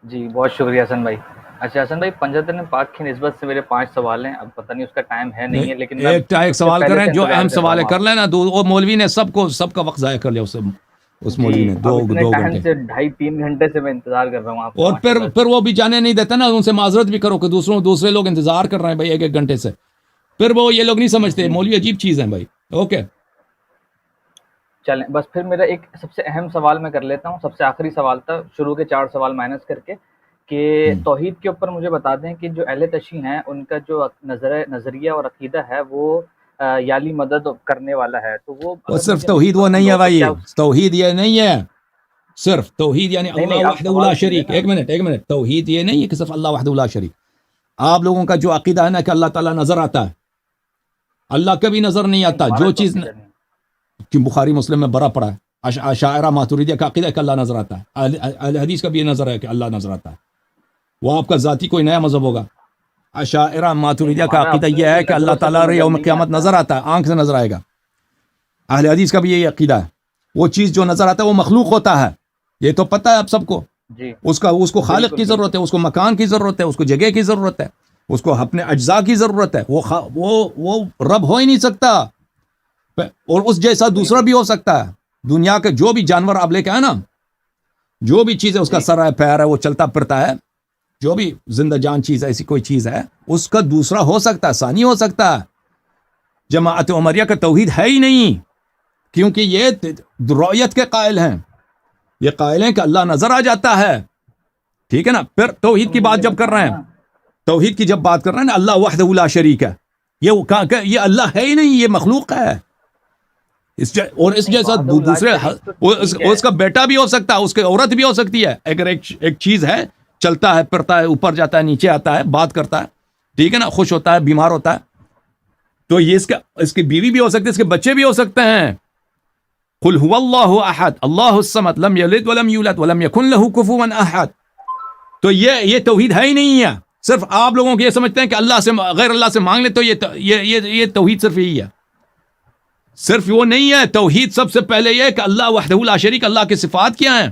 جی بہت شکریہ حسن بھائی. اچھا حسن بھائی، پنجتن پاک کی نسبت سے میرے 5 سوال ہیں. اب پتہ نہیں اس کا ٹائم ہے نہیں، نہیں ہے، لیکن میں ایک سب سے سوال پہلے کریں، سے جو انتظار اہم کر رہا سوال ہے ہوں کر آپ لینا. وہ مولوی نے سب کا وقت ضائع کر لیا اس جی. مولوی نے اب اتنے دو ٹائم گھنٹے. سے 2.5-3 گھنٹے سے میں انتظار کر رہا ہوں آپ سے اور وہاں کے پھر بس. پھر وہ بھی جانے نہیں دیتا نا، ان سے معذرت بھی کرو کہ دوسرے لوگ انتظار کر رہے ہیں بھائی 1 گھنٹے سے. پھر وہ یہ لوگ نہیں سمجھتے جی مولوی عجیب چیز ہے بھائی. اوکے. چلیں، بس پھر میرا ایک سب سے اہم سوال میں کر لیتا ہوں. سب سے آخری سوال تھا، شروع کے 4 سوال مائنس کر کے، کہ توحید کے اوپر مجھے بتا دیں کہ جو اہل تشیع ہیں ان کا جو نظریہ اور عقیدہ ہے وہ یالی مدد کرنے والا ہے. تو وہ وہ اگر صرف مجھے توحید وہ مختصر نہیں ہے دو تو کیا بھائی، توحید یہ نہیں ہے. صرف توحید یعنی نہیں نہیں، اللہ آپ وحدہ لا سوال سن لیں شریک. نا. ایک منٹ. توحید یہ نہیں ہے کہ صرف اللہ وحدہ لا شریک. آپ لوگوں کا جو عقیدہ ہے نا کہ اللہ تعالیٰ نظر آتا ہے، اللہ کبھی نظر نہیں نہیں، آتا. ہمارا جو تو چیز عقیدہ نہیں. کہ بخاری مسلم میں بڑا پڑا ہے. اشاعرہ ماتوریدیہ کا عقیدہ ہے کہ اللہ نظر آتا ہے. اہل حدیث کا بھی یہ نظر ہے کہ اللہ نظر آتا ہے. وہ آپ کا ذاتی کوئی نیا مذہب ہوگا. اشاعرہ نہیں، ماتوریدیہ کا ہمارا عقیدہ اپنے یہ ہے کی کہ اللہ نظروں سے تو تعالیٰ نظر یوم نہیں قیامت آتا. نظر آتا ہے، آنکھ سے نظر آئے گا. اہل حدیث کا بھی یہی عقیدہ ہے. وہ چیز جو نظر آتا ہے وہ مخلوق ہوتا ہے. یہ تو پتہ ہے آپ سب کو. جی اس کو خالق بالکل کی ضرورت ہے، بالکل. اس کو مکان کی ضرورت ہے، اس کو جگہ کی ضرورت ہے، اس کو اپنے اجزاء کی ضرورت ہے. وہ رب ہو ہی نہیں سکتا. اور اس جیسا دوسرا بالکل. بھی ہو سکتا ہے. دنیا کے جو بھی جانور آپ لے کے آئے نا، جو بھی چیز ہے، اس کا جی سر ہے، پیر ہے، وہ چلتا پھرتا ہے، جو بھی زندہ جان چیز ہے، ایسی کوئی چیز ہے، اس کا دوسرا ہو سکتا ہے، ثانی ہو سکتا ہے. جماعت عمریہ کا توحید ہے ہی نہیں، کیونکہ یہ رؤیت کے قائل ہیں. یہ قائل ہیں کہ اللہ نظر آ جاتا ہے. ٹھیک ہے نا. پھر توحید تو کی بات مجھے جب کر بتائیں رہے ہیں، نا. توحید کی جب بات کر رہے ہیں نا، اللہ وحدہ لا شریک ہے. یہ اللہ ہے ہی نہیں، یہ مخلوق ہے. اور اس نہیں، جیسا وحدہ لا دوسرے شریک تو ٹھیک ہے. اس کا بیٹا بھی ہو سکتا ہے، اس کی عورت بھی ہو سکتی ہے. اگر ایک چیز ہے، چلتا ہے پھرتا ہے، اوپر جاتا ہے، نیچے آتا ہے، بات کرتا ہے، ٹھیک ہے نا، خوش ہوتا ہے، بیمار ہوتا ہے، تو یہ اس کی بیوی بھی ہو سکتی ہے، اس کے بچے بھی ہو سکتے ہیں. قل هو اللہ احد اللہ الصمد لم یلد ولم یولد ولم یکن له کفوا احد. تو یہ توحید ہے ہی نہیں ہے. صرف آپ لوگوں کو یہ سمجھتے ہیں کہ اللہ سے غیر اللہ سے مانگ لے تو یہ توحید صرف یہی ہے. صرف وہ نہیں ہے. توحید سب سے پہلے یہ ہے کہ اللہ وحدہ لا شریک. اللہ کی صفات کیا ہیں؟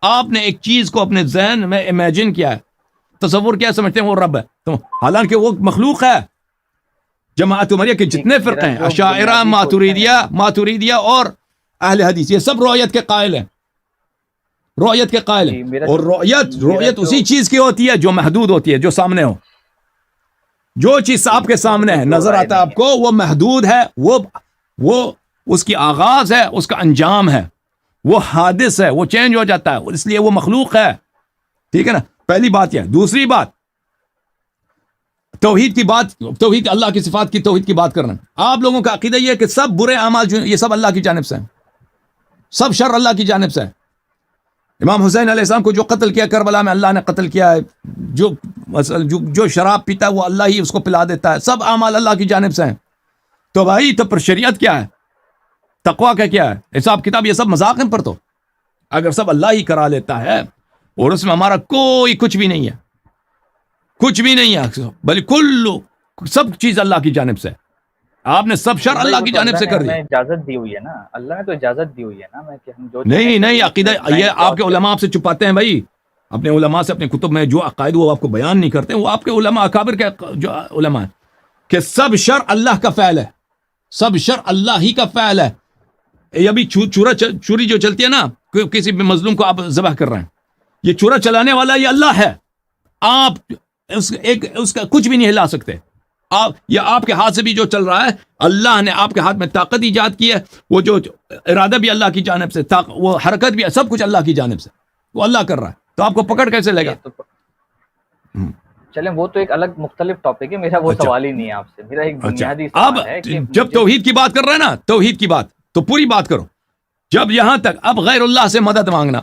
آپ نے ایک چیز کو اپنے ذہن میں امیجن کیا ہے، تصور کیا سمجھتے ہیں وہ رب ہے، تو حالانکہ وہ مخلوق ہے. جماعت عمریہ کے جتنے فرقے ہیں، میرا جو اشاعرہ، بنیادی کوشچن ہے. ماتوریدیہ اور اہل حدیث، یہ سب رؤیت کے قائل ہیں. رؤیت کے قائل ہیں. جی میرا اور جو رؤیت اسی چیز کی ہوتی ہے جو محدود ہوتی ہے، جو سامنے ہو. جو چیز آپ کے اس میں تو سامنے کوئی ہے، دو نظر رائے آتا ہے نہیں آپ کو، وہ محدود ہے. وہ اس کی آغاز ہے، اس کا انجام ہے، وہ حادث ہے، وہ چینج ہو جاتا ہے، اس لیے وہ مخلوق ہے. ٹھیک ہے نا. پہلی بات یہ. دوسری بات، توحید اللہ کی صفات کی توحید کی بات کرنا. آپ لوگوں کا عقیدہ یہ ہے کہ سب برے اعمال جو یہ سب اللہ کی جانب سے ہیں، سب شر اللہ کی جانب سے ہے. امام حسین علیہ السلام کو جو قتل کیا کربلا میں، اللہ نے قتل کیا ہے. جو شراب پیتا ہے وہ اللہ ہی اس کو پلا دیتا ہے. سب اعمال اللہ کی جانب سے ہیں. تو بھائی تو پر شریعت کیا ہے؟ تقویٰ کا کیا ہے؟ حساب کتاب یہ سب مذاق ہیں. پر تو اگر سب اللہ ہی کرا لیتا ہے اور اس میں ہمارا کوئی کچھ بھی نہیں ہے، کچھ بھی نہیں ہے، بلکہ سب چیز اللہ کی جانب سے. آپ نے سب شر اللہ کی جانب سے کر دی. ہمیں اجازت دی ہوئی ہے نا. اللہ نے تو اجازت دی ہوئی ہے نا کہ ہم جو نہیں عقیدہ یہ آپ کے علماء آپ سے چھپاتے ہیں بھائی. اپنے علماء سے اپنے کتب میں جو عقائد وہ آپ کو بیان نہیں کرتے، وہ آپ کے علماء اکابر کے جو علماء ہیں کہ سب شر اللہ کا فعل ہے، سب شر اللہ ہی کا فعل ہے. یہ ابھی چوری جو چلتی ہے نا، کسی بھی مظلوم کو آپ ذبح کر رہے ہیں، یہ چورا چلانے والا یہ اللہ ہے. آپ اس کا کچھ بھی نہیں ہلا سکتے. آپ کے ہاتھ سے بھی جو چل رہا ہے، اللہ نے آپ کے ہاتھ میں طاقت ایجاد کی ہے. وہ جو ارادہ بھی اللہ کی جانب سے، وہ حرکت بھی سب کچھ اللہ کی جانب سے، وہ اللہ کر رہا ہے. تو آپ کو پکڑ کیسے لے گا؟ چلیں وہ تو ایک الگ مختلف ٹاپک ہے. میرا وہ سوال ہی نہیں ہے آپ سے. میرا ایک بنیادی اب سوال ہے کہ جب توحید کی بات کر رہے ہیں نا، توحید کی بات تو پوری بات کرو. جب یہاں تک اب غیر اللہ سے مدد مانگنا،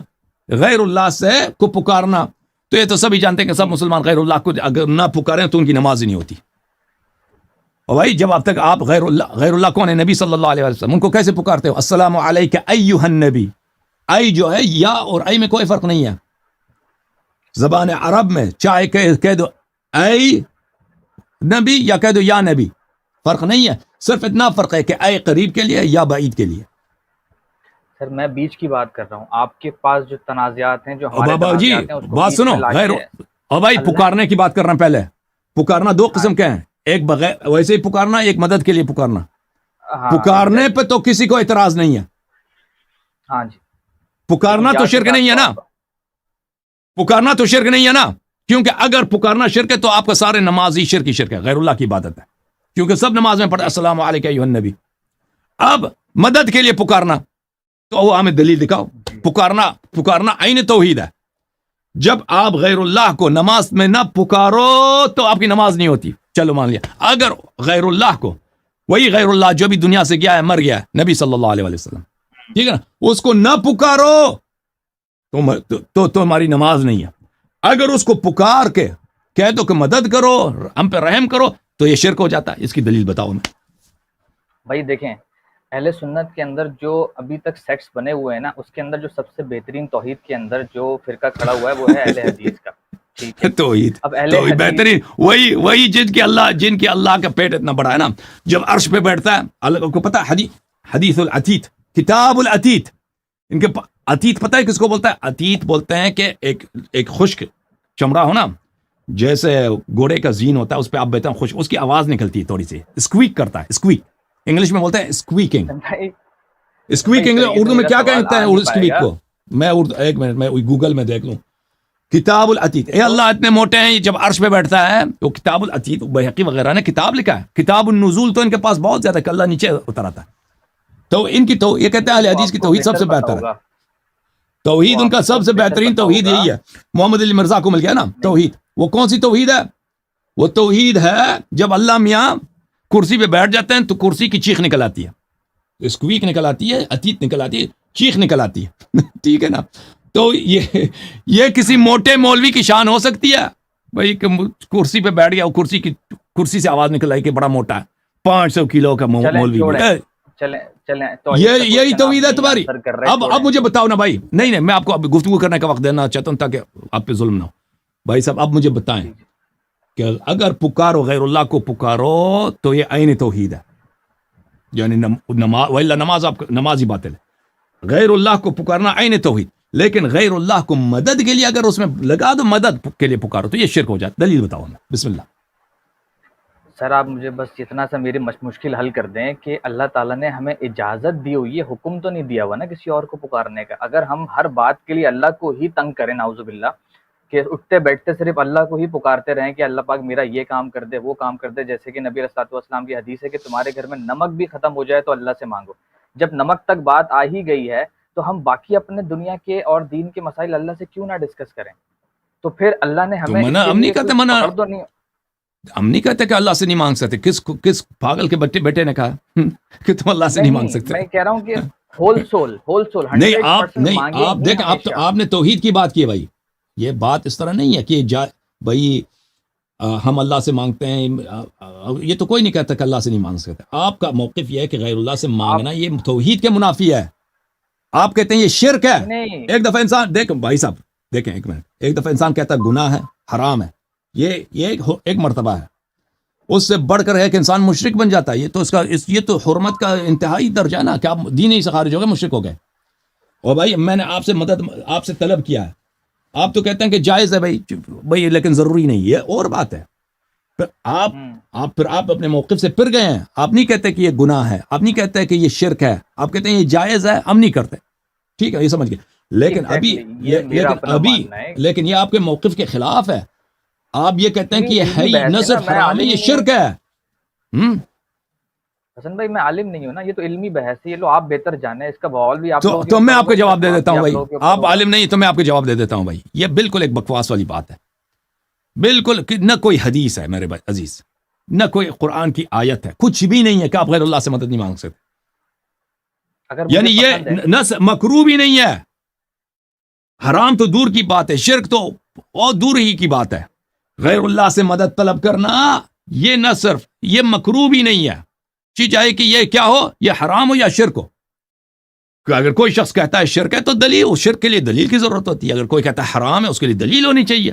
غیر اللہ سے کو پکارنا، تو یہ تو سبھی جانتے ہیں کہ سب مسلمان غیر اللہ کو اگر نہ پکاریں تو ان کی نماز ہی نہیں ہوتی. اور بھائی جب اب تک آپ غیر اللہ کون ہے؟ نبی صلی اللہ علیہ وسلم. ان کو کیسے پکارتے ہو؟ السلام علیک ایھا النبی. ای جو ہے، یا اور ای میں کوئی فرق نہیں ہے. زبان عرب میں چاہے کہہ دو اے نبی یا کہہ دو یا نبی، فرق نہیں ہے. صرف اتنا فرق ہے کہ اے قریب کے لیے یا بعید کے لیے. سر میں بیچ کی بات کر رہا ہوں، آپ کے پاس جو تنازعات ہیں، جو ہمارے بابا جی تنازعات ہیں، اس کو بات بیچ سنو، میں لا غیر کے اور بھائی اللہ پکارنے کی بات کرنا پہلے، پکارنا دو ہاں قسم کے ہیں، ایک بغیر ویسے ہی پکارنا، ایک مدد کے لیے پکارنا. ہاں پکارنے پہ ایگزیکٹلی، تو کسی کو اعتراض نہیں ہے، ہاں جی، لیکن پکارنا تو کیا شرک نہیں ہے نا، پکارنا تو شرک نہیں ہے نا، کیونکہ اگر پکارنا شرک ہے تو آپ کا سارے نمازی شرک ہے، غیر اللہ کی عبادت ہے، کیونکہ سب نماز میں پڑھتے جی السلام علیکم ایھا النبی. اب مدد کے لیے پکارنا تو وہ ہمیں دلیل دکھاؤ. جی پکارنا عین توحید ہے. جب آپ غیر اللہ کو نماز میں نہ پکارو تو آپ کی نماز نہیں ہوتی. چلو مان لیا، اگر غیر اللہ کو، وہی غیر اللہ جو بھی دنیا سے گیا ہے، مر گیا ہے، نبی صلی اللہ علیہ وسلم، ٹھیک ہے نا، اس کو نہ پکارو تو تمہاری نماز نہیں ہے. اگر اس کو پکار کے کہہ دو کہ مدد کرو، ہم پہ رحم کرو، تو یہ شرک ہو جاتا ہے. اس کی دلیل بتاؤ میں. بھائی دیکھیں، اہل سنت کے اندر جو ابھی تک سیکٹس بنے ہوئے ہیں نا، اس کے اندر جو سب سے بہترین توحید کے اندر جو فرقہ کھڑا ہوا ہے وہ ہے اہل حدیث کا. ٹھیک ہے، توحید اب اہل توحید حدیث بہترین، وہی جن کے اللہ کا پیٹ اتنا بڑا ہے نا، جب عرش پہ بیٹھتا ہے، اللہ کو پتا ہے، حدیث العتیت، کتاب العتیت، ان کے عتیت پتہ ہے کس کو بولتا ہے؟ عتیت بولتے ہیں کہ ایک خشک چمڑا ہو نا، جیسے گھوڑے کا زین ہوتا ہے، اس پہ آپ بیٹھتے ہیں، اس کی آواز نکلتی ہے تھوڑی سی، اسکویک کرتا ہے، اسکویک انگلش میں بولتے ہیں اسکویکنگ. بھائی اسکویک اس انگلش طریقے سے اردو میں میرا کیا سوال کہتے آ ہیں نہیں پائے اسکویک گا. کو؟ میں ایک منٹ میں گوگل میں دیکھ لوں. کتاب العتیت، اے تو اللہ اتنے موٹے ہیں، جب عرش پہ بیٹھتا ہے تو کتاب العتیت، بحقی وغیرہ نے کتاب لکھا ہے. کتاب النزول تو ان کے پاس بہت زیادہ کہ اللہ نیچے اتر آتا ہے. تو ان کی تو یہ کہتے ہیں اہل وہ حدیث آپ کی کو توحید سب بہتر سے پتا بہتر ہے. ہوگا، توحید وہ ان آپ کا کو سب سے بہتر بہترین پتا توحید ہوگا. یہی ہے. محمد علی مرزا کو مل گیا نا نہیں توحید. وہ کون سی توحید ہے؟ وہ توحید ہے جب اللہ میاں کرسی پہ بیٹھ جاتے ہیں تو کرسی کی چیخ نکل آتی ہے، اسکویک نکل آتی ہے، عتیت نکل آتی ہے، چیخ نکل آتی ہے. ٹھیک ہے نا. تو یہ کسی موٹے مولوی کی شان ہو سکتی ہے بھائی کہ کرسی پہ بیٹھ گیا، وہ کرسی سے آواز نکل آئی کہ بڑا موٹا ہے، 500 کلو کا چلیں مولوی بھی. چھوڑیں، چلیں توحید کا یہی کوشچن آپ توحید ہے نہیں تمہاری. آنسر کر رہے، اب چھوڑیں. مجھے بتاؤ نا بھائی. نہیں میں آپ کو اب گفتگو کرنے کا وقت دینا چاہتا ہوں تاکہ آپ پہ ظلم نہ ہو. بھائی صاحب اب مجھے بتائیں جی جی کہ اگر پکارو غیر اللہ کو پکارو تو یہ عین توحید ہے، یعنی نماز آپ نماز ہی باطل ہے. غیر اللہ کو پکارنا عین توحید، لیکن غیر اللہ کو مدد کے لیے اگر اس میں لگا دو مدد کے لیے پکارو تو یہ شرک ہو جاتا. دلیل بتاؤ ہمیں، بسم اللہ. سر، آپ مجھے بس اتنا سا میری مشکل حل کر دیں کہ اللہ تعالیٰ نے ہمیں اجازت دی ہوئی ہے، حکم تو نہیں دیا ہوا نا کسی اور کو پکارنے کا. اگر ہم ہر بات کے لیے اللہ کو ہی تنگ کریں، نعوذ باللہ، کہ اٹھتے بیٹھتے صرف اللہ کو ہی پکارتے رہیں کہ اللہ پاک میرا یہ کام کر دے، وہ کام کر دے، جیسے کہ نبی علیہ السلام کی حدیث ہے کہ تمہارے گھر میں نمک بھی ختم ہو جائے تو اللہ سے مانگو. جب نمک تک بات آ ہی گئی ہے تو ہم باقی اپنے دنیا کے اور دین کے مسائل اللہ سے کیوں نہ ڈسکس کریں؟ تو پھر اللہ نے تو ہمیں اس کے ہم نہیں لیے کہتے کوئی منع، پکڑ تو نہیں. ہم نہیں کہتے کہ اللہ سے نہیں مانگ سکتے. کس پاگل کے بیٹے نے کہا کہ تم اللہ سے نہیں مانگ نہیں، سکتے؟ میں کہہ رہا ہوں کہ ہول سول 100% مانگیں آپ ہی دیکھیں، ہمیشہ. آپ نے توحید کی بات کی ہے بھائی. یہ بات اس طرح نہیں ہے کہ بھائی ہم اللہ سے مانگتے ہیں. یہ تو کوئی نہیں کہتا کہ اللہ سے نہیں مانگ سکتے. آپ کا موقف یہ ہے کہ غیر اللہ سے آپ مانگنا یہ توحید کے منافی ہے. آپ کہتے ہیں یہ شرک ہے. نہیں، ایک دفعہ انسان دیکھ بھائی صاحب دیکھیں ایک منٹ، ایک دفعہ انسان کہتا ہے گناہ ہے، حرام ہے، یہ ایک مرتبہ ہے. اس سے بڑھ کر ہے کہ انسان مشرک بن جاتا ہے. یہ تو حرمت کا انتہائی درجہ ہے نا کہ آپ دین ہی سے خارج ہو گئے، مشرک ہو گئے. اور بھائی میں نے آپ سے مدد آپ سے طلب کیا ہے، آپ تو کہتے ہیں کہ جائز ہے بھائی لیکن ضروری نہیں. یہ اور بات ہے. پھر آپ اپنے موقف سے پھر گئے ہیں. آپ نہیں کہتے کہ یہ گناہ ہے، آپ نہیں کہتے کہ یہ شرک ہے، آپ کہتے ہیں یہ جائز ہے، ہم نہیں کرتے. ٹھیک ہے، یہ سمجھ گئے. لیکن یہ میرا اپنا ماننا ہے. لیکن یہ آپ کے موقف کے خلاف ہے. آپ یہ کہتے ہیں کہ یہ ہے علمی ہی نہ بحث ہے نا، صرف میں حرام ہے، عالم یہ نہیں ہوں. شرک ہے. حسن بھائی میں عالم نہیں ہوں نا، یہ تو علمی بحث ہے. یہ لو آپ بہتر جانیں، اس کا بوال بھی آپ لوگوں کے تو میں اوپر آپ کو ہوگا، اس کا جواب دے سواد دیتا بھی ہوں آپ بھائی. لوگوں کے اوپر آپ ہوگا. عالم نہیں تو میں آپ کو جواب دے دیتا ہوں بھائی. یہ بالکل ایک بکواس والی بات ہے. بالکل نہ کوئی حدیث ہے میرے بھائی عزیز، نہ کوئی قرآن کی آیت ہے، کچھ بھی نہیں ہے کہ آپ غیر اللہ سے مدد نہیں مانگ سکتے. اگر مجھے یعنی یہ پسند ہے نہ مکروہ بھی نہیں ہے، حرام تو دور کی بات ہے، شرک تو اور دور ہی کی بات ہے. غیر اللہ سے مدد طلب کرنا یہ نہ صرف یہ مکروہ بھی نہیں ہے، چاہے کہ یہ کیا ہو، یہ حرام ہو یا شرک ہو. کہ اگر کوئی شخص کہتا ہے شرک ہے تو دلیل، اس شرک کے لیے دلیل کی ضرورت ہوتی ہے. اگر کوئی کہتا ہے حرام ہے اس کے لیے دلیل ہونی چاہیے.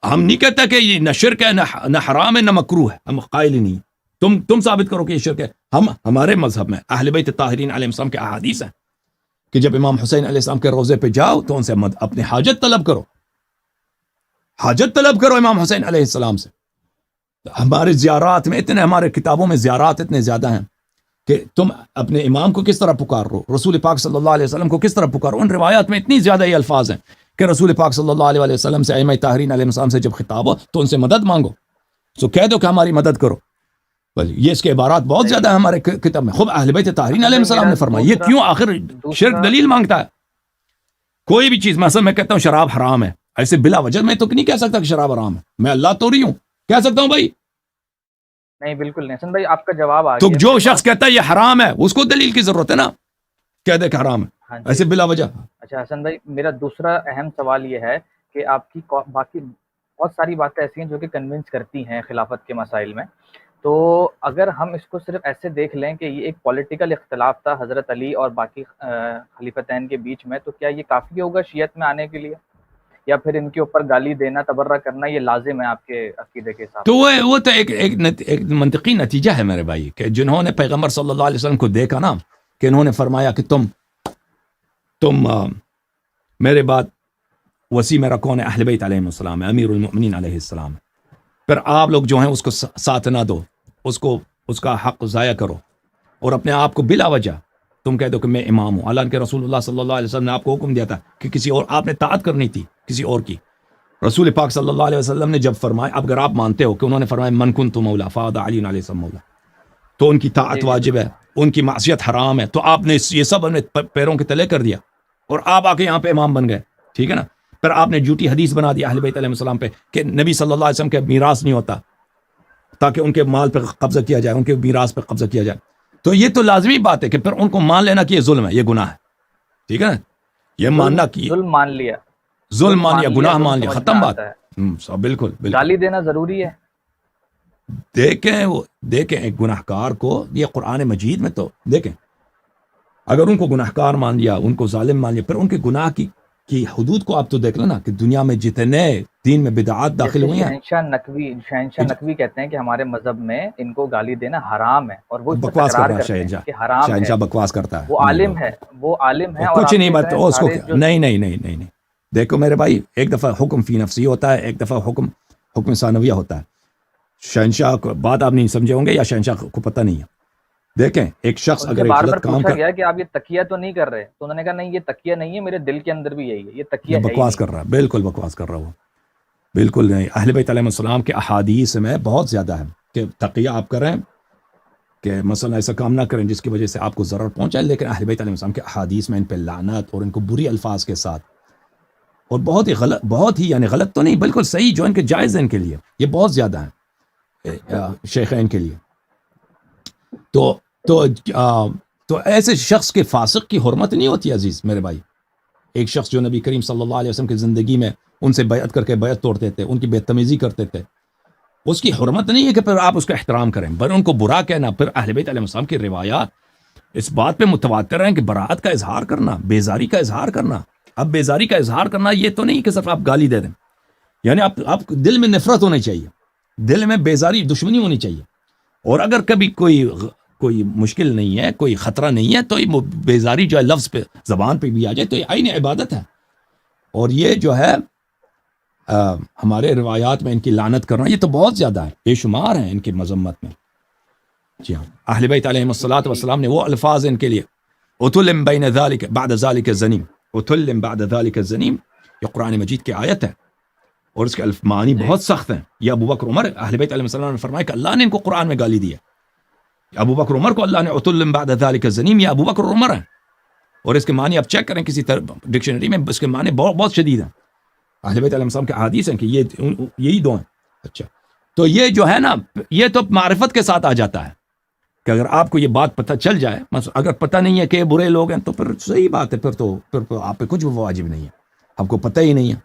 ہم نہیں کہتا کہ یہ نہ شرک ہے نہ حرام ہے نہ مکروہ ہے، ہم قائل ہی نہیں. تم ثابت کرو کہ یہ شرک ہے. ہمارے مذہب میں اہل بیت طاہرین علیہ السلام کے احادیث ہیں کہ جب امام حسین علیہ السلام کے روضے پہ جاؤ تو ان سے اپنی حاجت طلب کرو، حاجت طلب کرو امام حسین علیہ السلام سے. ہمارے زیارات میں اتنے، ہمارے کتابوں میں زیارات اتنے زیادہ ہیں کہ تم اپنے امام کو کس طرح پکار رہو، رسول پاک صلی اللہ علیہ وسلم کو کس طرح پکارو. ان روایات میں اتنی زیادہ یہ الفاظ ہیں کہ رسول پاک صلی اللہ علیہ وسلم سے، ائمہ طاہرین علیہ السلام سے جب خطاب ہو تو ان سے مدد مانگو، تو کہہ دو کہ ہماری مدد کرو. یہ اس کے عبارات بہت زیادہ ہیں ہمارے کتاب میں. خود اہل بیت طاہرین علیہ السلام نے فرمایا. یہ کیوں آخر شرک دلیل مانگتا ہے؟ کوئی بھی چیز، مثلا میں کہتا ہوں شراب حرام ہے، ایسے بلا وجہ میں تو نہیں کہہ سکتا کہ شراب حرام ہے. میں اللہ تو رہی ہوں، کہہ سکتا ہوں بھائی؟ نہیں بالکل نہیں. حسن بھائی آپ کا جواب آ تو گیا. جو شخص کہتا ہے یہ حرام ہے اس کو دلیل کی ضرورت ہے نا، کہہ دے کہ حرام ہے ایسے بلا وجہ. اچھا حسن بھائی، میرا دوسرا اہم سوال یہ ہے کہ آپ کی باقی بہت ساری باتیں ایسی ہیں جو کہ کنونس کرتی ہیں خلافت کے مسائل میں. تو اگر ہم اس کو صرف ایسے دیکھ لیں کہ یہ ایک پولیٹیکل اختلاف تھا حضرت علی اور باقی خلیفتین کے بیچ میں، تو کیا یہ کافی ہوگا شیعت میں آنے کے لیے، یا پھر ان کے اوپر گالی دینا، تبرہ کرنا یہ لازم ہے آپ کے عقیدے کے حساب سے؟ تو وہ تو ایک منطقی نتیجہ ہے میرے بھائی، کہ جنہوں نے پیغمبر صلی اللہ علیہ وسلم کو دیکھا نا، کہ انہوں نے فرمایا کہ تم میرے بعد وسیع میرا کون ہے؟ اہل بیت علیہ السلام ہے، امیر المؤمنین علیہ السلام ہے. پھر آپ لوگ جو ہیں اس کو ساتھ نہ دو، اس کا حق ضائع کرو، اور اپنے آپ کو بلا وجہ تم کہہ دو کہ میں امام ہوں. حالانکہ رسول اللہ صلی اللہ علیہ وسلم نے آپ کو حکم دیا تھا کہ کسی اور، آپ نے طاعت کرنی تھی کسی اور کی. رسول پاک صلی اللہ علیہ وسلم نے جب فرمایا، اب اگر آپ مانتے ہو کہ انہوں نے فرمایا من کنت مولا فاد علی علیہ السلام مولا، تو ان کی طاعت واجب ہے، ان کی معصیت حرام ہے. تو آپ نے یہ سب اپنے پیروں کے تلے کر دیا اور آپ آ کے یہاں پہ امام بن گئے، ٹھیک ہے نا. پھر آپ نے جھوٹی حدیث بنا دی اہل بیت علیہ السلام پہ کہ نبی صلی اللہ علیہ وسلم کے میراث نہیں ہوتا، تاکہ ان کے مال پہ قبضہ کیا جائے، ان کے میراث پہ قبضہ کیا جائے. تو یہ تو لازمی بات ہے کہ پھر ان کو مان لینا کہ یہ ظلم ہے، یہ گناہ ہے، ٹھیک ہے نا. یہ ماننا کہ ظلم مان لیا، ظلم مان لیا، گناہ مان لیا، ختم بات. بالکل بالکل. گالی دینا ضروری ہے؟ دیکھیں ایک گناہ گار کو، یہ قرآن مجید میں تو دیکھیں، اگر ان کو گناہ گار مان لیا، ان کو ظالم مان لیا، پھر ان کے گناہ کی حدود کو آپ تو دیکھ لینا کہ دنیا میں جتنے دین میں بدعات داخل ہوئی ہیں. شہنشاہ نقوی کہتے ہیں کہ ہمارے مذہب میں ان کو گالی دینا حرام ہے، اور وہ بکواس کر رہا ہے شہنشاہ بکواس کرتا ہے. وہ عالم ہے کچھ نہیں بات اس کو نہیں. دیکھو میرے بھائی، ایک دفعہ حکم فی نفسی ہوتا ہے، ایک دفعہ حکم ثانویہ ہوتا ہے. شہنشاہ کو بات آپ نہیں سمجھے ہوں گے، یا شہنشاہ کو پتہ نہیں ہے. دیکھیں ایک شخص اگر ایک غلط کام کر گیا کہ آپ یہ تکیہ تو نہیں کر رہے، تو انہوں نے کہا نہیں یہ تکیہ نہیں ہے، میرے دل کے اندر بھی یہی ہے، یہ تکیہ ہے. بکواس کر رہا ہے، بالکل بکواس کر رہا ہو، بالکل نہیں. اہل بیت علیہ السلام کے احادیث میں بہت زیادہ ہے کہ تقیہ آپ کریں، کہ مثلا ایسا کام نہ کریں جس کی وجہ سے آپ کو ضرر پہنچائے. لیکن اہل بیت علیہ السلام کے احادیث میں ان پہ لعنت اور ان کو بری الفاظ کے ساتھ، اور بہت ہی غلط، بہت ہی یعنی غلط تو نہیں، بالکل صحیح جو ان کے جائز ہیں ان کے لیے، یہ بہت زیادہ ہیں شیخین کے لیے. تو ایسے شخص کے فاسق کی حرمت نہیں ہوتی عزیز میرے بھائی. ایک شخص جو نبی کریم صلی اللہ علیہ وسلم کی زندگی میں ان سے بیعت کر کے بیعت توڑتے تھے، ان کی بدتمیزی کرتے تھے، اس کی حرمت نہیں ہے کہ پھر آپ اس کا احترام کریں، بل ان کو برا کہنا. پھر اہل بیت علیہ السلام کی روایات اس بات پہ متواتر ہیں کہ براءت کا اظہار کرنا، بیزاری کا اظہار کرنا. اب بیزاری کا اظہار کرنا یہ تو نہیں کہ صرف آپ گالی دے دیں، یعنی آپ دل میں نفرت ہونی چاہیے، دل میں بیزاری، دشمنی ہونی چاہیے. اور اگر کبھی کوئی مشکل نہیں ہے، کوئی خطرہ نہیں ہے، تو یہ بیزاری جو ہے لفظ پہ، زبان پہ بھی آ جائے تو یہ عین عبادت ہے. اور یہ جو ہے ہمارے روایات میں ان کی لعنت کرنا، یہ تو بہت زیادہ ہے، بے شمار ہیں ان کی مذمت میں. جی ہاں، اہل بیت علیہم الصلوۃ والسلام نے وہ الفاظ ان کے لیے، اتلم بین ذالک بعد ذالک الزنیم، اتلم بعد ذالک الزنیم، یہ قرآن مجید کی آیت ہے، اور اس کے معنی بہت سخت ہیں. یہ ابو بکر عمر، اہل بیت علیہ السلام نے فرمایا کہ اللہ نے ان کو قرآن میں گالی دی ہے. ابو بکر عمر کو اللہ نے اتلم بعد ذالک الزنیم، یہ ابو بکر عمر ہیں. اور اس کے معنی آپ چیک کریں کسی ڈکشنری میں، اس کے معنی بہت شدید ہیں. اہل بیت علیہ السلام کے احادیث ہیں کہ یہی دو ہیں. اچھا، تو یہ جو ہے نا، یہ تو معرفت کے ساتھ آ جاتا ہے کہ اگر آپ کو یہ بات پتہ چل جائے، اگر پتہ نہیں ہے کہ برے لوگ ہیں تو پھر صحیح بات ہے، پھر تو آپ پہ کچھ واجب نہیں ہے، آپ کو پتہ ہی نہیں ہے.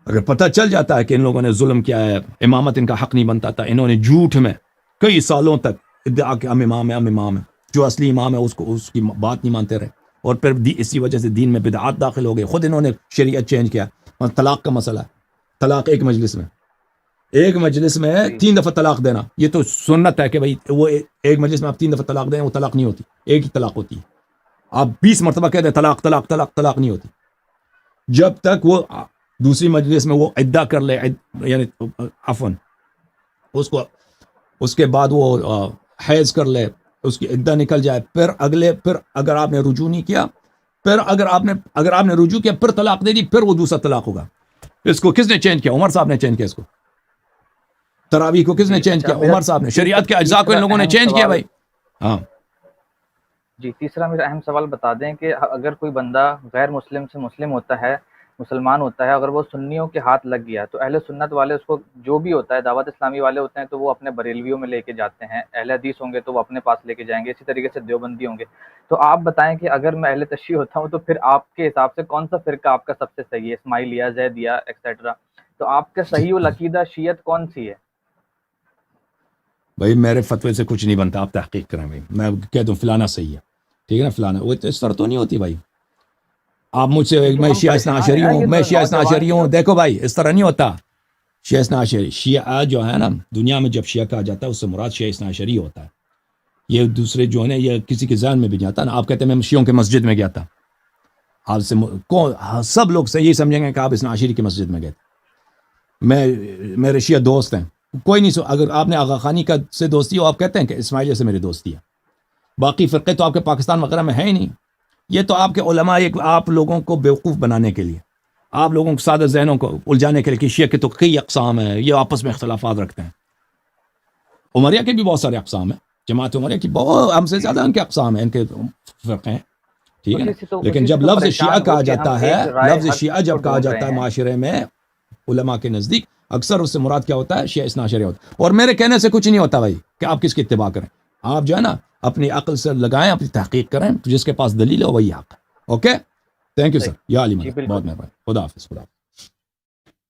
اگر پتہ چل جاتا ہے کہ ان لوگوں نے ظلم کیا ہے، امامت ان کا حق نہیں بنتا تھا، انہوں نے جھوٹ میں کئی سالوں تک ادعا کہ ہم امام ہیں، جو اصلی امام ہے اس کی بات نہیں مانتے رہے، اور پھر اسی وجہ سے دین میں بدعات داخل ہو گئے. خود انہوں نے شریعت چینج کیا. طلاق کا مسئلہ ہے، طلاق ایک مجلس میں، ایک مجلس میں 3 دفعہ طلاق دینا یہ تو سنت ہے کہ بھائی وہ ایک مجلس میں آپ 3 دفعہ طلاق دیں وہ طلاق نہیں ہوتی, ایک ہی طلاق ہوتی ہے. آپ 20 مرتبہ کہہ دیں طلاق طلاق طلاق طلاق نہیں ہوتی جب تک وہ دوسری مجلس میں وہ عدہ کر لے, یعنی عفواً اس کے بعد وہ حیض کر لے, اس کی عدہ نکل جائے, پھر اگر آپ نے رجوع نہیں کیا, پھر اگر آپ نے رجوع کیا پھر طلاق دے دی, پھر وہ دوسرا طلاق ہوگا. اس کو کس نے چینج کیا؟ عمر صاحب نے چینج کیا اس کو. تراویح کو کس نے چینج کیا؟ عمر صاحب نے. شریعت کے اجزاء کو ان لوگوں نے چینج کیا بھائی. ہاں جی, تیسرا میرا اہم سوال بتا دیں کہ اگر کوئی بندہ غیر مسلم سے مسلم ہوتا ہے, مسلمان ہوتا ہے, اگر وہ سنیوں کے ہاتھ لگ گیا تو اہل سنت والے اس کو جو بھی ہوتا ہے, دعوت اسلامی والے ہوتے ہیں تو وہ اپنے بریلویوں میں لے کے جاتے ہیں, اہل حدیث ہوں گے تو وہ اپنے پاس لے کے جائیں گے, اسی طریقے سے دیوبندی ہوں گے. تو آپ بتائیں کہ اگر میں اہل تشیع ہوتا ہوں تو پھر آپ کے حساب سے کون سا فرقہ آپ کا سب سے صحیح ہے؟ اسماعیلیہ, زیدیہ ایکسیٹرا. تو آپ کا صحیح العقیدہ شیعت کون سی ہے؟ بھائی میرے فتوے سے کچھ نہیں بنتا, آپ تحقیق کریں بھائی. میں کہہ دوں فلانا صحیح ہے, ٹھیک ہے نا, فلانا. وہ تو اس طرح تو نہیں ہوتی بھائی. آپ مجھ سے میں شیعہ اثنا عشری ہوں, میں شیعہ اثنا عشری ہوں. دیکھو بھائی اس طرح نہیں ہوتا. شیعہ اثنا عشری, شیعہ جو ہے نا دنیا میں جب شیعہ کہا جاتا ہے اس سے مراد شیعہ اثنا عشری ہوتا ہے. یہ دوسرے جو ہے نا یہ کسی کے ذہن میں بھی جاتا نا. آپ کہتے ہیں میں شیعوں کے مسجد میں گیا تھا, آپ سے سب لوگ سے یہی سمجھیں گے کہ آپ اثنا عشری کی مسجد میں گئے تھے. میرے شیعہ دوست ہیں, کوئی نہیں اگر آپ نے آغا خانی کا سے دوستی ہو آپ کہتے ہیں کہ اسماعیلیہ سے میری دوستی ہے. باقی فرقے تو آپ کے پاکستان وغیرہ میں ہے ہی نہیں. یہ تو آپ کے علماء ایک آپ لوگوں کو بیوقوف بنانے کے لیے, آپ لوگوں کو سادہ ذہنوں کو الجھانے کے لیے کہ شیعہ کے تو کئی اقسام ہیں, یہ آپس میں اختلافات رکھتے ہیں. عمریہ کے بھی بہت سارے اقسام ہیں, جماعت عمریہ کی بہت ہم سے زیادہ ان کے اقسام ہیں, ان کے فرقے ہیں, ٹھیک ہے نا. لیکن جب لفظ شیعہ کہا جاتا ہے, لفظ شیعہ جب کہا جاتا ہے معاشرے میں علماء کے نزدیک, اکثر اس سے مراد کیا ہوتا ہے؟ شیعہ اثنا عشری ہوتا ہے. اور میرے کہنے سے کچھ نہیں ہوتا بھائی کہ آپ کس کی اتباع کریں. آپ جو ہے نا اپنی عقل سے لگائیں, اپنی تحقیق کریں, جس کے پاس دلیل ہو وہی حق ہے. Okay, thank you sir. یا علی مدد, بہت مہربانی. خدا حافظ.